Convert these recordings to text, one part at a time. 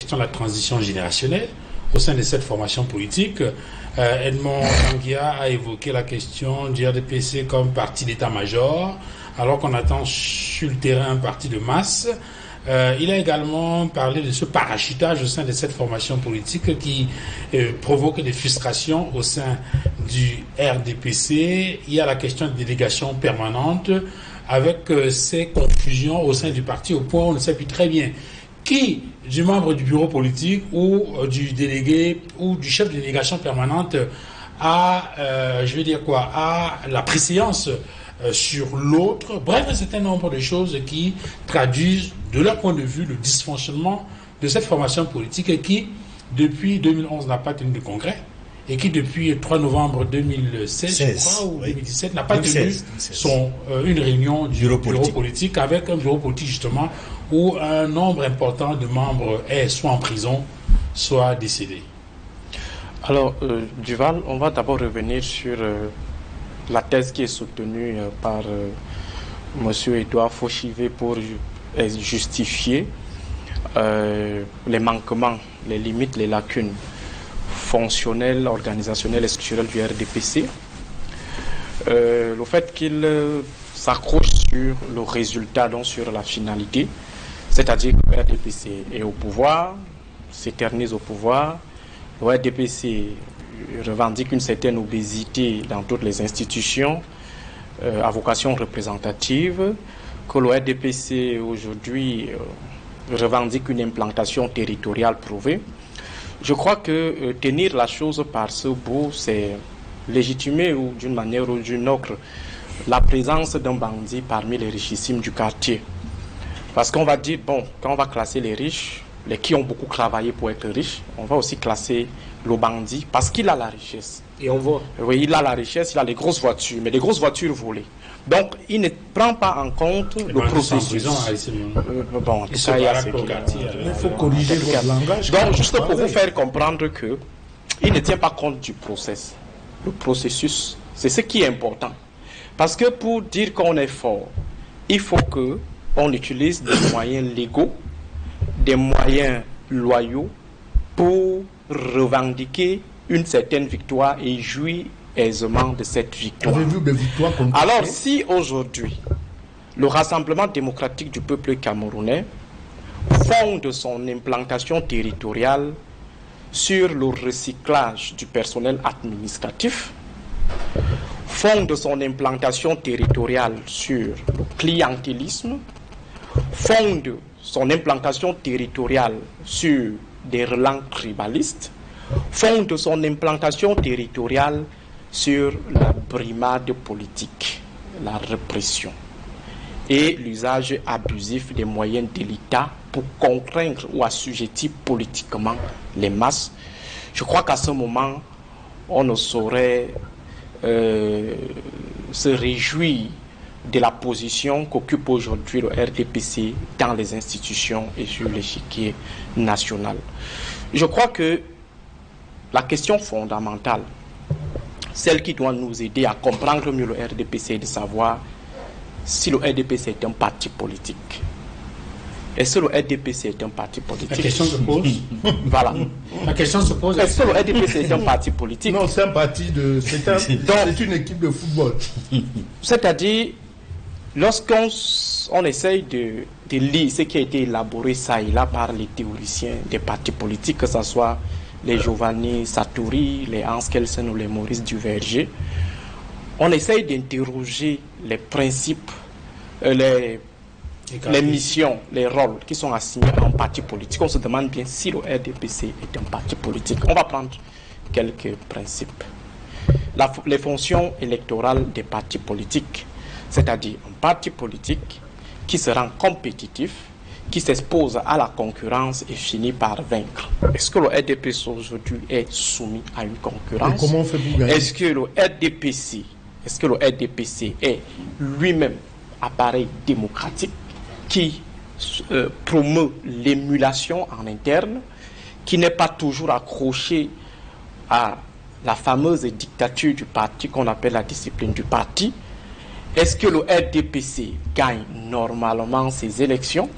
question de la transition générationnelle au sein de cette formation politique. Edmond Anguia a évoqué la question du RDPC comme parti d'état-major, alors qu'on attend sur le terrain un parti de masse. Il a également parlé de ce parachutage au sein de cette formation politique qui provoque des frustrations au sein du RDPC. Il y a la question de délégation permanente avec ces confusions au sein du parti au point où on ne sait plus très bien qui du membre du bureau politique ou du délégué ou du chef de délégation permanente a, a la préséance sur l'autre. Bref, un certain nombre de choses qui traduisent de leur point de vue le dysfonctionnement de cette formation politique et qui, depuis 2011, n'a pas tenu de congrès et qui, depuis le 3 novembre 2016, je crois, ou 2017, n'a pas tenu une réunion du bureau politique avec un bureau politique, justement, où un nombre important de membres est soit en prison, soit décédé. Alors, Duval, on va d'abord revenir sur la thèse qui est soutenue par M. Edouard Fauchivet pour justifier les manquements, les limites, les lacunes fonctionnelles, organisationnelles et structurelles du RDPC. Le fait qu'il s'accroche sur le résultat, donc sur la finalité, c'est-à-dire que le RDPC est au pouvoir, s'éternise au pouvoir. Le RDPC revendique une certaine obésité dans toutes les institutions à vocation représentative, que le RDPC aujourd'hui revendique une implantation territoriale prouvée. Je crois que tenir la chose par ce bout, c'est légitimer ou d'une manière ou d'une autre la présence d'un bandit parmi les richissimes du quartier. Parce qu'on va dire, bon, quand on va classer les riches, les qui ont beaucoup travaillé pour être riches, on va aussi classer le bandit parce qu'il a la richesse. Et on voit. Oui, il a la richesse, il a les grosses voitures, mais des grosses voitures volées. Donc, il ne prend pas en compte le processus. Bon, il faut corriger votre langage. Donc, juste pour vous faire comprendre que il ne tient pas compte du process. Le processus, c'est ce qui est important. Parce que pour dire qu'on est fort, il faut qu'on utilise des moyens légaux, des moyens loyaux pour revendiquer une certaine victoire et jouir aisément de cette victoire. Avez-vous des victoires concrètes? Alors, si aujourd'hui, le Rassemblement démocratique du peuple camerounais fonde son implantation territoriale sur le recyclage du personnel administratif, fonde son implantation territoriale sur le clientélisme, fonde son implantation territoriale sur des relents tribalistes, fonde son implantation territoriale sur la brimade politique, la répression et l'usage abusif des moyens de l'État pour contraindre ou assujettir politiquement les masses. Je crois qu'à ce moment, on ne saurait se réjouir de la position qu'occupe aujourd'hui le RDPC dans les institutions et sur l'échiquier national. Je crois que la question fondamentale, celle qui doit nous aider à comprendre mieux le RDPC, est de savoir si le RDPC est un parti politique. Est-ce que le RDPC est un parti politique? La question se pose. Voilà. La question se pose. Est-ce que le RDPC est un parti politique? Non, c'est un parti de... C'est une équipe de football. C'est-à-dire, lorsqu'on essaye de lire ce qui a été élaboré ça et là par les théoriciens des partis politiques, que ce soit les Giovanni Sartori, les Hans Kelsen ou les Maurice Duverger, on essaye d'interroger les principes, les missions, les rôles qui sont assignés à un parti politique. On se demande bien si le RDPC est un parti politique. On va prendre quelques principes. Les fonctions électorales des partis politiques, c'est-à-dire un parti politique qui se rend compétitif, qui s'expose à la concurrence et finit par vaincre. Est-ce que le RDPC aujourd'hui est soumis à une concurrence? Et comment on fait pour gagner? Est-ce que le RDPC est lui-même appareil démocratique qui promeut l'émulation en interne, qui n'est pas toujours accroché à la fameuse dictature du parti qu'on appelle la discipline du parti? Est-ce que le RDPC gagne normalement ses élections?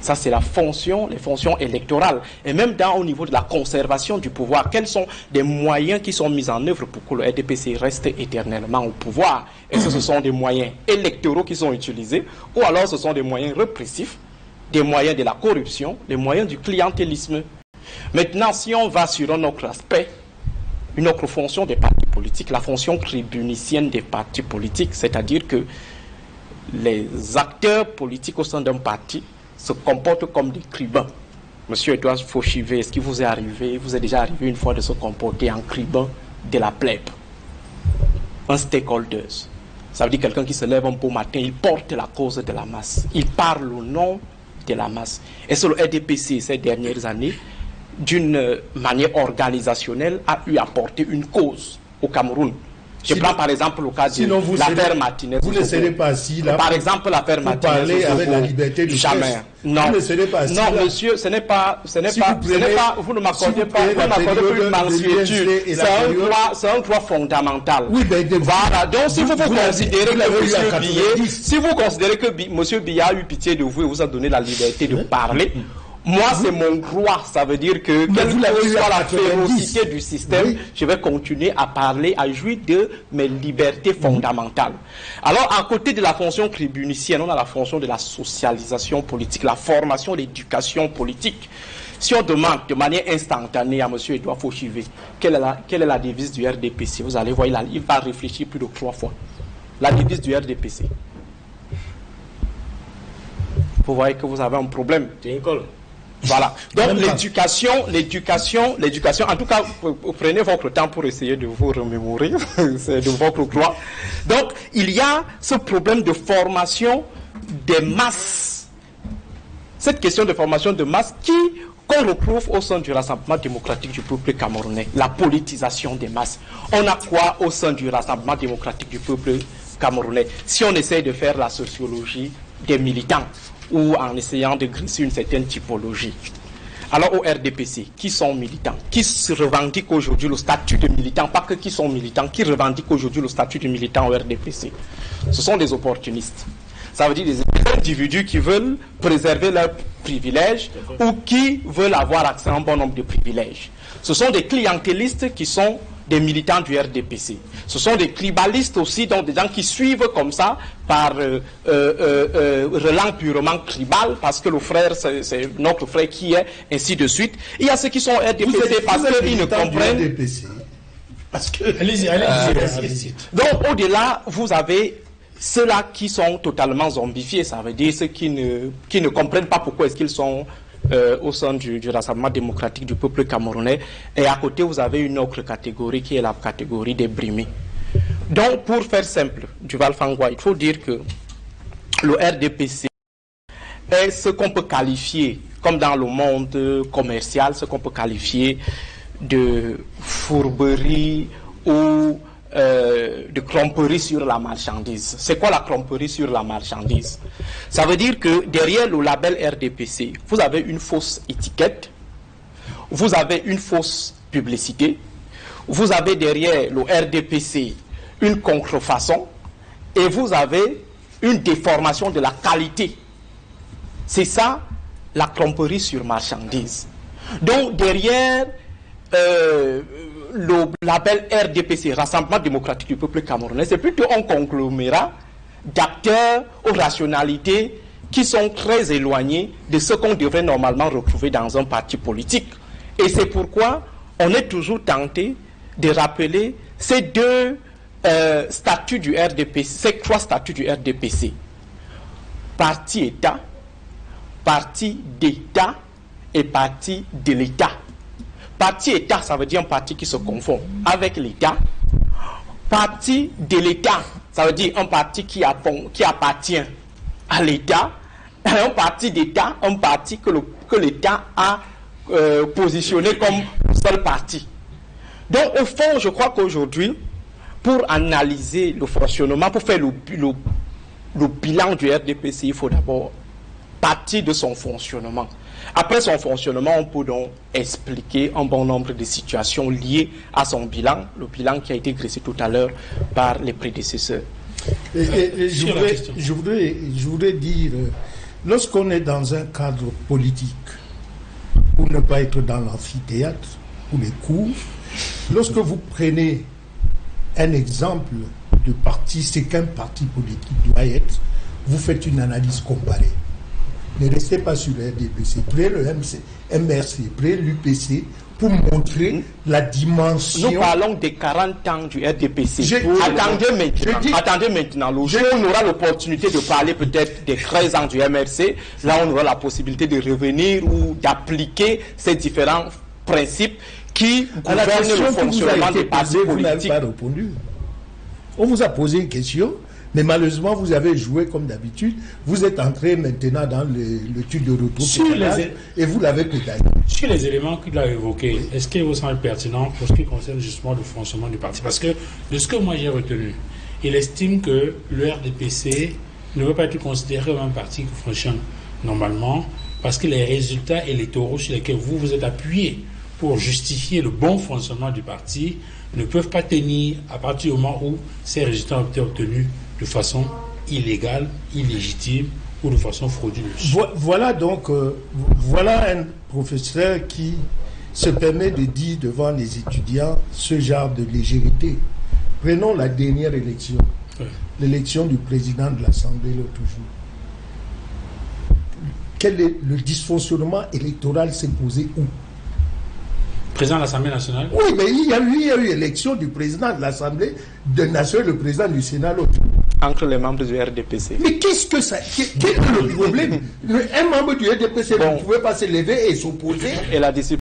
Ça, c'est la fonction, les fonctions électorales. Et même au niveau de la conservation du pouvoir, quels sont les moyens qui sont mis en œuvre pour que le RDPC reste éternellement au pouvoir? Est-ce que ce sont des moyens électoraux qui sont utilisés, ou alors ce sont des moyens répressifs, des moyens de la corruption, des moyens du clientélisme? Maintenant, si on va sur un autre aspect, une autre fonction des partis politiques, la fonction tribunicienne des partis politiques, c'est-à-dire que les acteurs politiques au sein d'un parti se comportent comme des tribuns. Monsieur Edouard Fauchivé, est-ce qu'il vous est déjà arrivé une fois de se comporter en tribun de la plèbe? Un stakeholder. Ça veut dire quelqu'un qui se lève un beau matin, il porte la cause de la masse. Il parle au nom de la masse. Et sur le RDPC, ces dernières années, d'une manière organisationnelle, a eu à porter une cause au Cameroun. Je prends par exemple le cas de l'affaire Martinez. Vous ne serez pas assis là. Par exemple, l'affaire Martinez. Vous parlez avec la liberté du jamais. Non. Vous ne serez pas assis non, là. Monsieur, vous ne m'accordez pas une mansuétude. C'est un droit fondamental. Oui, ben, voilà. Donc, si vous considérez que Monsieur Biya a eu pitié de vous et vous a donné la liberté de parler, moi, c'est mon droit. Ça veut dire que, quelle que soit la férocité du système, je vais continuer à parler, à jouir de mes libertés fondamentales. Alors, à côté de la fonction tribunicienne, on a la fonction de la socialisation politique, la formation, l'éducation politique. Si on demande de manière instantanée à M. Edouard Fauchivé quelle est la devise du RDPC, vous allez voir, il va réfléchir plus de 3 fois. La devise du RDPC. Vous voyez que vous avez un problème. Voilà. Donc l'éducation, en tout cas, prenez votre temps pour essayer de vous remémorer, c'est de votre droit. Donc, il y a ce problème de formation des masses. Cette question de formation de masse qu'on retrouve au sein du Rassemblement démocratique du peuple camerounais, la politisation des masses. On a quoi au sein du Rassemblement démocratique du peuple camerounais? Si on essaie de faire la sociologie des militants, ou en essayant de glisser une certaine typologie. Alors au RDPC, qui sont militants, qui se revendiquent aujourd'hui le statut de militant, pas que qui sont militants, qui revendiquent aujourd'hui le statut de militant au RDPC, ce sont des opportunistes. Ça veut dire des individus qui veulent préserver leurs privilèges ou qui veulent avoir accès à un bon nombre de privilèges. Ce sont des clientélistes qui sont des militants du RDPC. Ce sont des tribalistes aussi, donc des gens qui suivent comme ça par relent purement tribal, parce que le frère, c'est notre frère qui est, ainsi de suite. Il y a ceux qui sont RDPC parce qu'ils ne comprennent. Parce que... Allez-y. Donc au-delà, vous avez ceux-là qui sont totalement zombifiés, ça veut dire ceux qui ne comprennent pas pourquoi est-ce qu'ils sont au sein du Rassemblement démocratique du peuple camerounais. Et à côté, vous avez une autre catégorie qui est la catégorie des brimés. Donc, pour faire simple, Duval Fangwa, il faut dire que le RDPC est ce qu'on peut qualifier, comme dans le monde commercial, ce qu'on peut qualifier de fourberie ou de tromperie sur la marchandise. C'est quoi la tromperie sur la marchandise? Ça veut dire que derrière le label RDPC, vous avez une fausse étiquette, vous avez une fausse publicité, vous avez derrière le RDPC une contrefaçon et vous avez une déformation de la qualité. C'est ça la tromperie sur marchandise. Donc derrière le label RDPC, Rassemblement démocratique du peuple camerounais, c'est plutôt un conglomérat d'acteurs aux rationalités qui sont très éloignés de ce qu'on devrait normalement retrouver dans un parti politique. Et c'est pourquoi on est toujours tenté de rappeler ces deux statuts du RDPC, ces 3 statuts du RDPC. Parti État, parti d'État et parti de l'État. Parti État, ça veut dire un parti qui se confond avec l'État. Parti de l'État, ça veut dire un parti qui appartient à l'État. Un parti d'État, un parti que l'État a positionné comme seul parti. Donc au fond, je crois qu'aujourd'hui, pour analyser le fonctionnement, pour faire le bilan du RDPC, il faut d'abord partir de son fonctionnement. Après son fonctionnement, on peut donc expliquer un bon nombre de situations liées à son bilan, le bilan qui a été dressé tout à l'heure par les prédécesseurs. Je voudrais dire lorsqu'on est dans un cadre politique, pour ne pas être dans l'amphithéâtre ou les cours, lorsque vous prenez un exemple de parti, c'est qu'un parti politique doit être, vous faites une analyse comparée. Ne restez pas sur le RDPC, prenez le MRC, prenez l'UPC pour montrer la dimension. Nous parlons des 40 ans du RDPC. Attendez maintenant. Le jour où on aura l'opportunité de parler peut-être des 13 ans du MRC, là on aura la possibilité de revenir ou d'appliquer ces différents principes qui gouvernent le fonctionnement des partis politiques. Vous n'avez pas répondu. On vous a posé une question, mais malheureusement, vous avez joué comme d'habitude. Vous êtes entré maintenant dans le truc de retour et vous l'avez pétallé. Sur les éléments qu'il a évoqués, est-ce qu'il vous semble pertinent pour ce qui concerne justement le fonctionnement du parti? Parce que de ce que moi j'ai retenu, il estime que le RDPC ne veut pas être considéré comme un parti qui fonctionne normalement parce que les résultats électoraux sur lesquels vous vous êtes appuyé pour justifier le bon fonctionnement du parti ne peuvent pas tenir à partir du moment où ces résultats ont été obtenus de façon illégale, illégitime ou de façon frauduleuse. Voilà donc, voilà un professeur qui se permet de dire devant les étudiants ce genre de légèreté. Prenons la dernière élection, l'élection du président de l'Assemblée l'autre jour. Quel est le dysfonctionnement électoral s'est posé où? Président de l'Assemblée nationale? Oui, mais il y a eu élection du président de l'Assemblée nationale, le président du Sénat l'autre jour. Entre les membres du RDPC. Mais qu'est-ce que ça... Quel est le problème? Un membre du RDPC ne pouvait pas se lever et s'opposer. Et la discipline.